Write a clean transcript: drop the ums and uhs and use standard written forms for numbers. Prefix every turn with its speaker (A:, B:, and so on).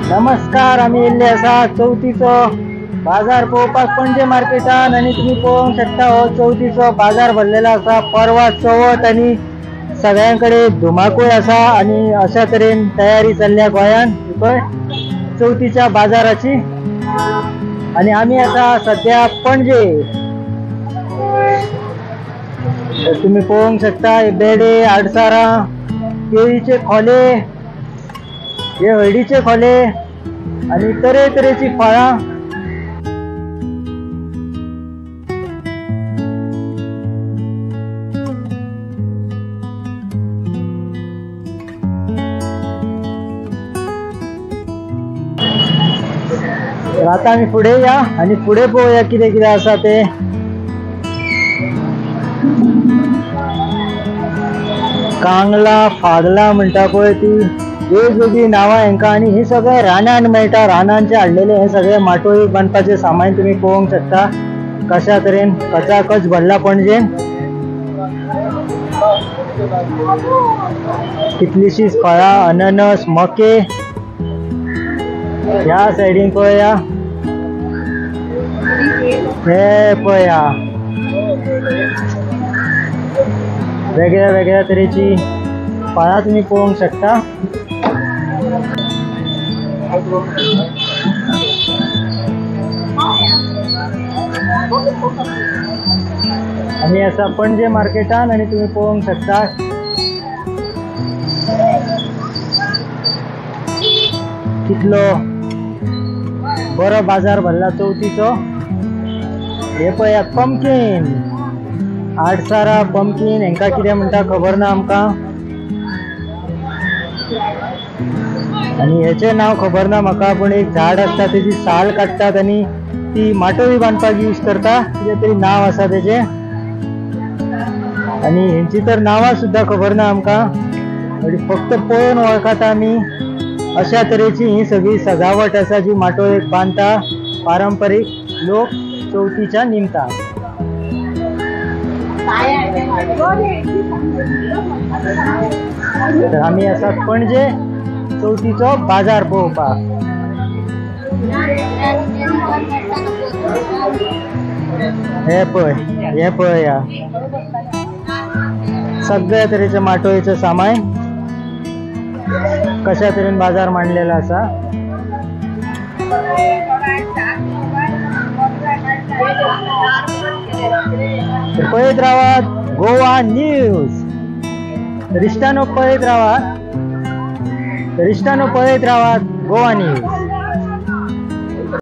A: नमस्कार, आम्ही येल्ले असा चौथीचो बाजार पळोवपाक पणजे मार्केटान आणि तुम्ही पळोवंक शकता हो चौथीचो बाजार भरलेलो असा। परवा चवथ आणि सगळ्यांकडे धुमाकूळ असा आणि अशा तरेन तयारी चल्ल्या गोंयान पळय चौथीच्या बाजाराची। आणि आम्ही आता सध्या पणजे, तुम्ही पळोवंक शकता बेडे, आडसारा, केळीचे खोले, हे हळदीचे खोले आणि तरेतरेची फळां। तर आता आम्ही पुढे या आणि पुढे पळोवया कितें कितें आसा ते। कांगला, फागला म्हणटा पळय ती वेगवेगळी नावां हेंका, आणि हे सगळे रानान मेळटा। रानांचे हाडलेले हे सगळे माटोळी बांदपाचे सामान तुम्ही पळोवंक शकता कशा तरेन कचाकच भरला पणजेन। कितलीशीच फळां, अननस, मके। ह्या सायडीन पळया, हे पळया वेगळ्या वेगळ्या तरेची फळां तुम्ही पळोवंक शकता। आम्ही असा पणजे मार्केटान आणि तुम्ही पळोवंक शकता कितलो बरो बाजार भरला चौथीचो। हे पळया पंपकीन, आडसारा, पंपकीन हेंका कितें म्हणटा खबर ना आमकां, आणि हेचे नाव खबर ना म्हाका, पण एक झाड असता तेजी साल काडटात आणि ती माटोळी बांदपाक यूज करता, कितें तरी नाव आसा तेजे, आणि हेंची तर नावां सुद्धा खबर ना आमकां, फक्त पळोवन वळखता आमी। अशा तरेची ही सगळी सजावट आसा जी माटोळेक बांदता पारंपारीक लोक चौथीच्या निमतान। तर आम्ही असा पणजे चौथीचो बाजार पळोवपाक। हे पळया सगळ्या तरेचे माटोळीचे सामान कशा तरेन बाजार मांडलेला असा। पळयत रावात गोवा न्यूज, रिश्तानो पळयत रावात गोवा न्यूज।